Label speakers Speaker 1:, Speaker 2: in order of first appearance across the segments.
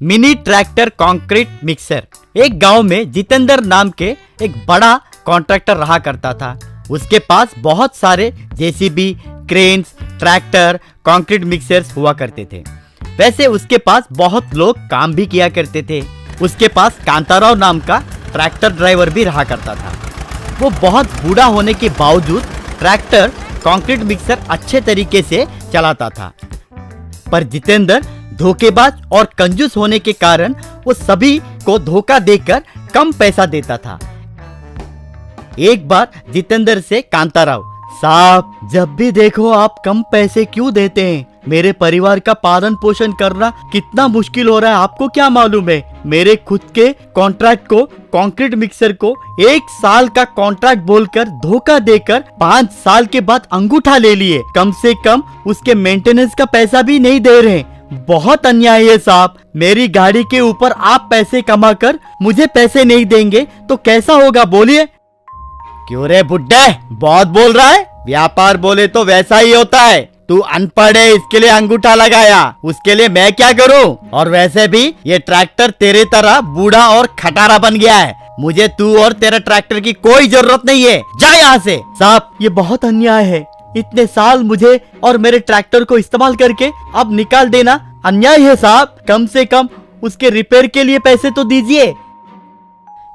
Speaker 1: Mini tractor concrete mixer. एक गांव में जितेंद्र नाम के एक बड़ा कॉन्ट्रैक्टर रहा करता था। उसके पास बहुत सारे JCB, cranes, tractor, concrete mixers हुआ करते थे। वैसे उसके पास बहुत लोग काम भी किया करते थे। उसके पास कांताराव नाम का ट्रैक्टर ड्राइवर भी रहा करता था। वो बहुत बूढ़ा होने के बावजूद ट्रैक्टर कंक्रीट मिक्सर अच्छे तरीके से चलाता था। पर जितेंद्र धोखेबाज और कंजूस होने के कारण वो सभी को धोखा देकर कम पैसा देता था। एक बार जितेंद्र से कांताराव, साहब जब भी देखो आप कम पैसे क्यों देते हैं? मेरे परिवार का पालन पोषण करना कितना मुश्किल हो रहा है, आपको क्या मालूम है? मेरे खुद के कॉन्ट्रैक्ट को, कंक्रीट मिक्सर को 1 साल का कॉन्ट्रैक्ट बोलकर धोखा देकर 5 साल के बाद अंगूठा ले लिए। कम से कम उसके मेंटेनेंस का पैसा भी नहीं दे रहे। बहुत अन्याय है साहब। मेरी गाड़ी के ऊपर आप पैसे कमाकर मुझे पैसे नहीं देंगे तो कैसा होगा, बोलिए? क्यों रे बुड्ढे, बहुत बोल रहा है? व्यापार बोले तो वैसा ही होता है। तू अनपढ़ है इसके लिए अंगूठा लगाया, उसके लिए मैं क्या करूं? और वैसे भी ये ट्रैक्टर तेरे तरह बूढ़ा और खटारा बन गया है। मुझे तू और तेरे ट्रैक्टर की कोई जरूरत नहीं है, जा यहाँ से। साहब ये बहुत अन्याय है। इतने साल मुझे और मेरे ट्रैक्टर को इस्तेमाल करके अब निकाल देना अन्याय है साहब। कम से कम उसके रिपेयर के लिए पैसे तो दीजिए।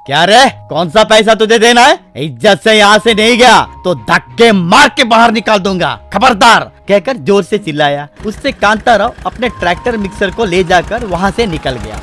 Speaker 1: क्या रे, कौन सा पैसा तुझे देना है? इज्जत से यहाँ से नहीं गया तो धक्के मार के बाहर निकाल दूंगा, खबरदार, कहकर जोर से चिल्लाया। उससे कांताराव अपने ट्रैक्टर मिक्सर को ले जाकर वहाँ से निकल गया।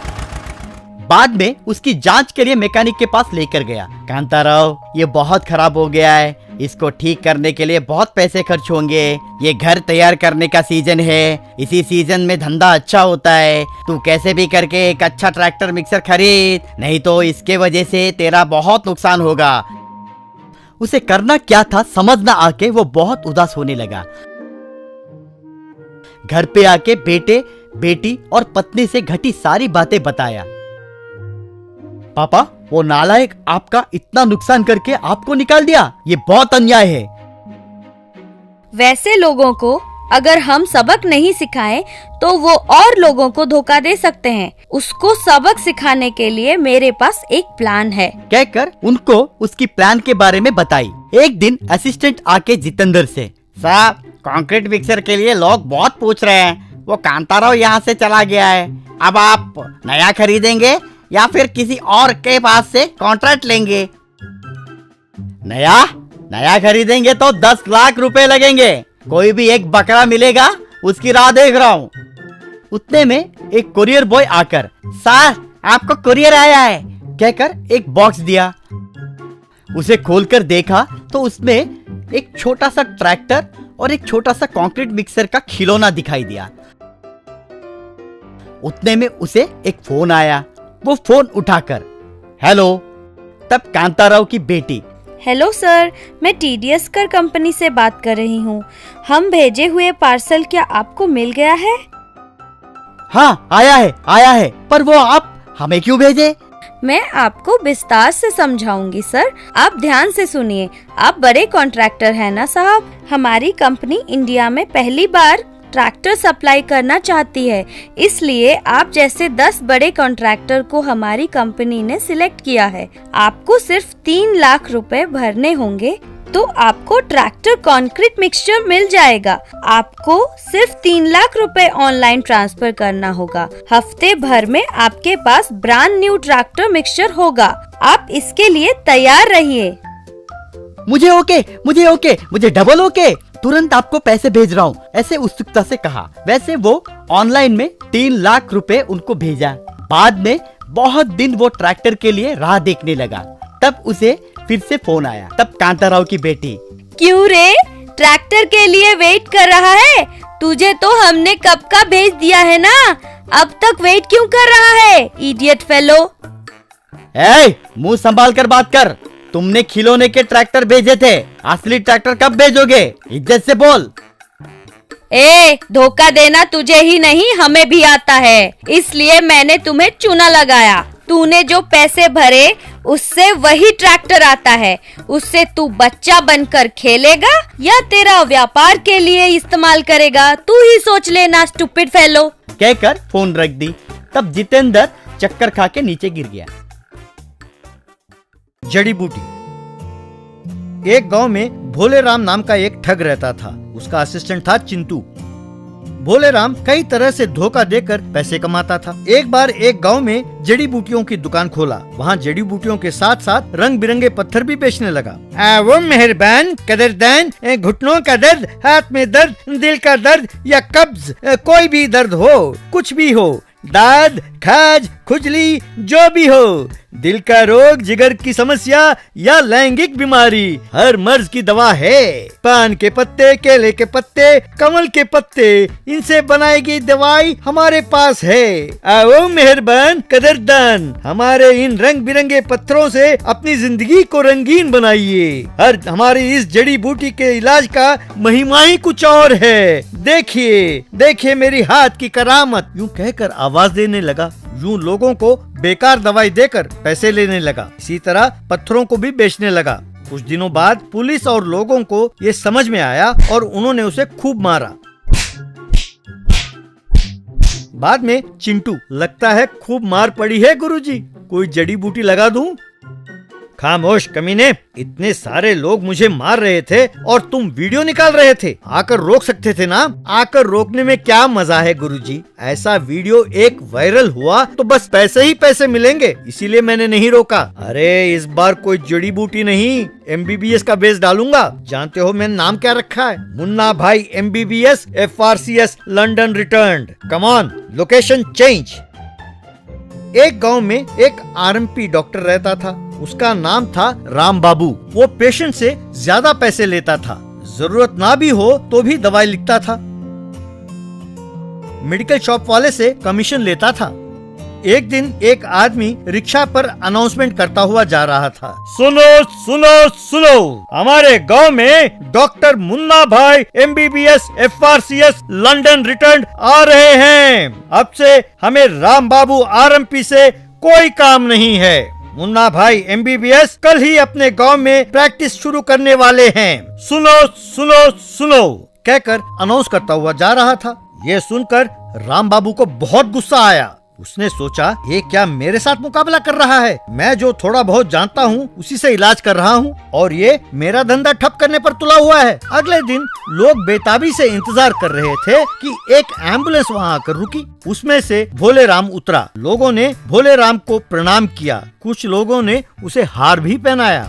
Speaker 1: बाद में उसकी जांच के लिए मैकेनिक के पास लेकर गया। कांताराव ये बहुत खराब हो गया है, इसको ठीक करने के लिए बहुत पैसे खर्च होंगे। ये घर तैयार करने का सीजन है, इसी सीजन में धंधा अच्छा होता है। तू कैसे भी करके एक अच्छा ट्रैक्टर मिक्सर खरीद, नहीं तो इसके वजह से तेरा बहुत नुकसान होगा। उसे करना क्या था समझ न आके वो बहुत उदास होने लगा। घर पे आके बेटे, बेटी और पत्नी से घटी सारी बातें बताया। पापा वो नालायक आपका इतना नुकसान करके आपको निकाल दिया, ये बहुत अन्याय है।
Speaker 2: वैसे लोगों को अगर हम सबक नहीं सिखाएं तो वो और लोगों को धोखा दे सकते हैं। उसको सबक सिखाने के लिए मेरे पास एक प्लान है,
Speaker 1: कहकर उनको उसकी प्लान के बारे में बताई। एक दिन असिस्टेंट आके जितेंद्र से, साहब कंक्रीट मिक्सर के लिए लोग बहुत पूछ रहे हैं, वो कांताराव यहाँ से चला गया है। अब आप नया खरीदेंगे या फिर किसी और के पास से कॉन्ट्रैक्ट लेंगे? नया खरीदेंगे तो 10 लाख रुपए लगेंगे। कोई भी एक बकरा मिलेगा उसकी राह देख रहा हूँ। उतने में एक कुरियर बॉय आकर, सर आपको कुरियर आया है, कहकर एक बॉक्स दिया। उसे खोलकर देखा तो उसमें एक छोटा सा ट्रैक्टर और एक छोटा सा कंक्रीट मिक्सर का खिलौना दिखाई दिया। उतने में उसे एक फोन आया। वो फोन उठाकर, हेलो। तब कांताराव की बेटी,
Speaker 2: हेलो सर, मैं टीडीएस कर कंपनी से बात कर रही हूँ। हम भेजे हुए पार्सल क्या आपको मिल गया है?
Speaker 1: हाँ आया है, पर वो आप हमें क्यों भेजे?
Speaker 2: मैं आपको विस्तार से समझाऊंगी सर, आप ध्यान से सुनिए। आप बड़े कॉन्ट्रैक्टर हैं ना साहब। हमारी कंपनी इंडिया में पहली बार ट्रैक्टर सप्लाई करना चाहती है, इसलिए आप जैसे 10 बड़े कॉन्ट्रैक्टर को हमारी कंपनी ने सिलेक्ट किया है। आपको सिर्फ 3 लाख रुपए भरने होंगे तो आपको ट्रैक्टर कंक्रीट मिक्सचर मिल जाएगा। आपको सिर्फ 3 लाख रुपए ऑनलाइन ट्रांसफर करना होगा। हफ्ते भर में आपके पास ब्रांड न्यू ट्रैक्टर मिक्सचर होगा। आप इसके लिए तैयार रहिए।
Speaker 1: मुझे ओके, मुझे डबल ओके, तुरंत आपको पैसे भेज रहा हूँ, ऐसे उत्सुकता से कहा। वैसे वो ऑनलाइन में 3 लाख रुपए उनको भेजा। बाद में बहुत दिन वो ट्रैक्टर के लिए राह देखने लगा। तब उसे फिर से फोन आया। तब कांताराव की बेटी,
Speaker 2: क्यों रे, ट्रैक्टर के लिए वेट कर रहा है? तुझे तो हमने कब का भेज दिया है ना, अब तक वेट क्यों कर रहा है, इडियट फेलो?
Speaker 1: मुंह संभाल कर बात कर। तुमने खिलौने के ट्रैक्टर भेजे थे, असली ट्रैक्टर कब भेजोगे? इज्जत से बोल।
Speaker 2: धोखा देना तुझे ही नहीं हमें भी आता है, इसलिए मैंने तुम्हें चूना लगाया। तूने जो पैसे भरे उससे वही ट्रैक्टर आता है। उससे तू बच्चा बनकर खेलेगा या तेरा व्यापार के लिए इस्तेमाल करेगा, तू ही सोच लेना, स्टूपिड फेलो।
Speaker 1: कहकर फोन रख दी। तब जितेंद्र चक्कर खा के नीचे गिर गया। जड़ी बूटी। एक गांव में भोले राम नाम का एक ठग रहता था। उसका असिस्टेंट था चिंटू। भोले राम कई तरह से धोखा देकर पैसे कमाता था। एक बार एक गांव में जड़ी बूटियों की दुकान खोला। वहाँ जड़ी बूटियों के साथ साथ रंग बिरंगे पत्थर भी बेचने लगा। वो मेहरबान, कदरदान, घुटनों का दर्द, हाथ में दर्द, दिल का दर्द या कब्ज, कोई भी दर्द हो, कुछ भी हो, दाद, खाज, खुजली, जो भी हो, दिल का रोग, जिगर की समस्या या लैंगिक बीमारी, हर मर्ज की दवा है। पान के पत्ते, केले के पत्ते, कमल के पत्ते, इनसे बनाई गई दवाई हमारे पास है। आओ मेहरबान, कदरदान, हमारे इन रंग बिरंगे पत्थरों से अपनी जिंदगी को रंगीन बनाइए। हर हमारी इस जड़ी बूटी के इलाज का महिमा ही कुछ और है। देखिए, देखिए मेरी हाथ की करामत। यूं कहकर आवाज देने लगा। यूं लोगों को बेकार दवाई देकर पैसे लेने लगा। इसी तरह पत्थरों को भी बेचने लगा। कुछ दिनों बाद पुलिस और लोगों को ये समझ में आया और उन्होंने उसे खूब मारा। बाद में चिंटू, लगता है खूब मार पड़ी है गुरुजी, कोई जड़ी बूटी लगा दूं? खामोश कमीने, इतने सारे लोग मुझे मार रहे थे और तुम वीडियो निकाल रहे थे। आकर रोक सकते थे ना। आकर रोकने में क्या मजा है गुरुजी? ऐसा वीडियो एक वायरल हुआ तो बस पैसे ही पैसे मिलेंगे, इसीलिए मैंने नहीं रोका। अरे इस बार कोई जड़ी बूटी नहीं, MBBS का बेस डालूंगा। जानते हो मैंने नाम क्या रखा है? मुन्ना भाई MBBS FRCS London returned. Come on, location change. एक गांव में एक RMP डॉक्टर रहता था। उसका नाम था राम बाबू। वो पेशेंट से ज्यादा पैसे लेता था। जरूरत ना भी हो तो भी दवाई लिखता था। मेडिकल शॉप वाले से कमीशन लेता था। एक दिन एक आदमी रिक्शा पर अनाउंसमेंट करता हुआ जा रहा था। सुनो सुनो सुनो, हमारे गांव में डॉक्टर मुन्ना भाई MBBS FRCS लंदन रिटर्न आ रहे हैं। अब से हमें राम बाबू RMP से कोई काम नहीं है। मुन्ना भाई MBBS कल ही अपने गांव में प्रैक्टिस शुरू करने वाले हैं। सुनो सुनो सुनो कहकर अनाउंस करता हुआ जा रहा था। ये सुनकर राम बाबू को बहुत गुस्सा आया। उसने सोचा, ये क्या मेरे साथ मुकाबला कर रहा है? मैं जो थोड़ा बहुत जानता हूँ उसी से इलाज कर रहा हूँ और ये मेरा धंधा ठप करने पर तुला हुआ है। अगले दिन लोग बेताबी से इंतजार कर रहे थे कि एक एम्बुलेंस वहाँ आकर रुकी। उसमें से भोले राम उतरा। लोगों ने भोले राम को प्रणाम किया। कुछ लोगों ने उसे हार भी पहनाया।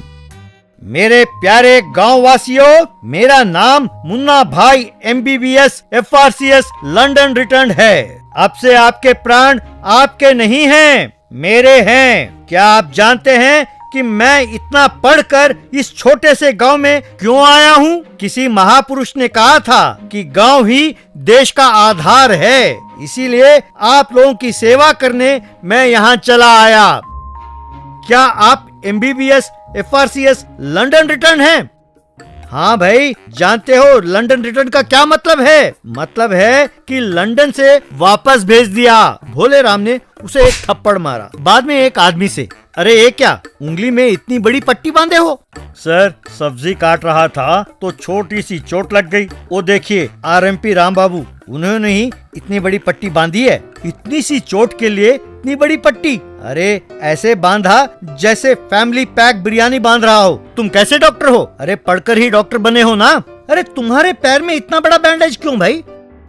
Speaker 1: मेरे प्यारे गांव वासियों, मेरा नाम मुन्ना भाई MBBS FRCS लंदन रिटर्न है। अब से आपके प्राण आपके नहीं हैं, मेरे हैं। क्या आप जानते हैं कि मैं इतना पढ़कर इस छोटे से गांव में क्यों आया हूँ? किसी महापुरुष ने कहा था कि गांव ही देश का आधार है, इसीलिए आप लोगों की सेवा करने मैं यहाँ चला आया। क्या आप MBBS FRCS लंदन रिटर्न है? हाँ भाई, जानते हो लंदन रिटर्न का क्या मतलब है? मतलब है कि लंदन से वापस भेज दिया। भोले राम ने उसे एक थप्पड़ मारा। बाद में एक आदमी से, अरे ये क्या, उंगली में इतनी बड़ी पट्टी बांधे हो? सर, सब्जी काट रहा था तो छोटी सी चोट लग गई। वो देखिए RMP राम बाबू, उन्होंने ही इतनी बड़ी पट्टी बांधी है। इतनी सी चोट के लिए इतनी बड़ी पट्टी? अरे ऐसे बांधा जैसे फैमिली पैक बिरयानी बांध रहा हो। तुम कैसे डॉक्टर हो? अरे पढ़कर ही डॉक्टर बने हो ना। अरे तुम्हारे पैर में इतना बड़ा बैंडेज क्यों भाई?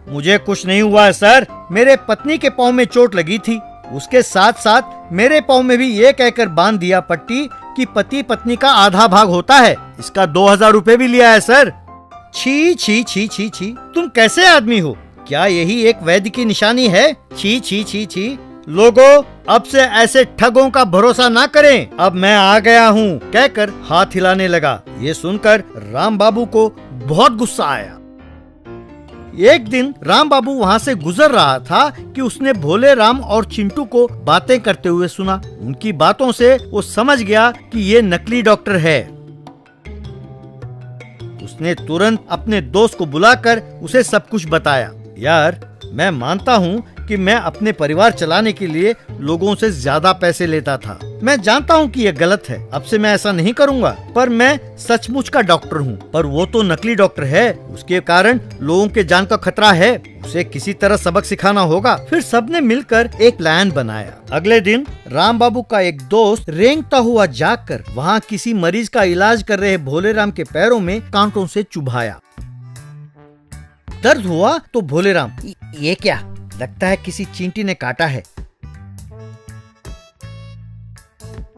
Speaker 1: मुझे कुछ नहीं हुआ है सर, मेरे पत्नी के पाँव में चोट लगी थी। उसके साथ साथ मेरे पाँव में भी ये कहकर बांध दिया पट्टी कि पति पत्नी का आधा भाग होता है। इसका 2000 रुपए भी लिया है सर। छी छी छी छी छी, तुम कैसे आदमी हो? क्या यही एक वैद्य की निशानी है? छी छी छी छी। लोगों, अब से ऐसे ठगों का भरोसा ना करें। अब मैं आ गया हूँ कहकर हाथ हिलाने लगा। ये सुनकर राम बाबू को बहुत गुस्सा आया। एक दिन राम बाबू वहाँ से गुजर रहा था कि उसने भोले राम और चिंटू को बातें करते हुए सुना। उनकी बातों से वो समझ गया कि ये नकली डॉक्टर है। उसने तुरंत अपने दोस्त को बुलाकर उसे सब कुछ बताया। यार,
Speaker 3: मैं मानता हूँ कि मैं अपने परिवार चलाने के लिए लोगों से ज्यादा पैसे लेता था। मैं जानता हूँ कि यह गलत है, अब से मैं ऐसा नहीं करूँगा। पर मैं सचमुच का डॉक्टर हूँ। पर वो तो नकली डॉक्टर है, उसके कारण लोगों के जान का खतरा है। उसे किसी तरह सबक सिखाना होगा। फिर सबने मिलकर एक प्लान बनाया। अगले दिन राम बाबू का एक दोस्त रेंगता हुआ जाकर वहाँ किसी मरीज का इलाज कर रहे भोलेराम के पैरों में कांटों से चुभाया। दर्द हुआ तो भोलेराम, ये क्या, लगता है किसी चींटी ने काटा है।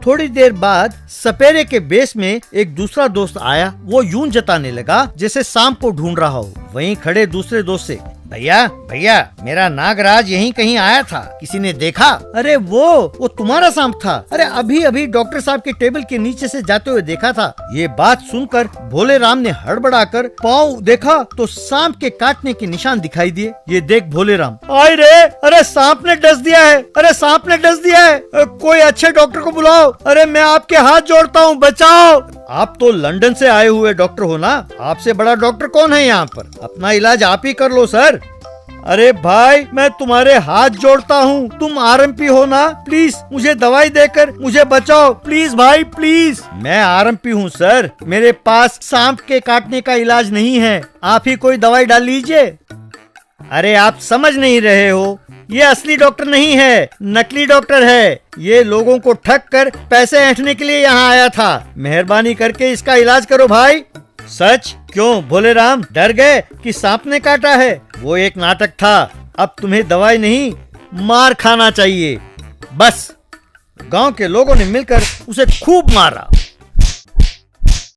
Speaker 3: थोड़ी देर बाद सपेरे के बेस में एक दूसरा दोस्त आया। वो यूं जताने लगा जैसे सांप को ढूंढ रहा हो। वहीं खड़े दूसरे दोस्त से, भैया भैया, मेरा नागराज यहीं कहीं आया था, किसी ने देखा? अरे वो तुम्हारा सांप था। अरे अभी अभी डॉक्टर साहब के टेबल के नीचे से जाते हुए देखा था। ये बात सुनकर भोलेराम ने हड़बड़ाकर पाँव देखा तो सांप के काटने के निशान दिखाई दिए। ये देख भोलेराम, आय रे, अरे सांप ने डस दिया है, अरे सांप ने डस दिया है, कोई अच्छे डॉक्टर को बुलाओ। अरे मैं आपके हाथ जोड़ता हूँ, बचाओ। आप तो लंदन से आए हुए डॉक्टर हो ना, आपसे बड़ा डॉक्टर कौन है यहाँ पर? अपना इलाज आप ही कर लो सर। अरे भाई, मैं तुम्हारे हाथ जोड़ता हूँ, तुम आरएमपी हो ना, प्लीज मुझे दवाई देकर मुझे बचाओ, प्लीज भाई प्लीज। मैं आरएमपी हूँ सर, मेरे पास सांप के काटने का इलाज नहीं है, आप ही कोई दवाई डाल लीजिए। अरे आप समझ नहीं रहे हो, ये असली डॉक्टर नहीं है, नकली डॉक्टर है। ये लोगों को ठग कर पैसे ऐंठने के लिए यहाँ आया था। मेहरबानी करके इसका इलाज करो भाई। सच? क्यों भोलेराम, डर गए कि सांप ने काटा है? वो एक नाटक था, अब तुम्हें दवाई नहीं मार खाना चाहिए। बस गांव के लोगों ने मिलकर उसे खूब मारा।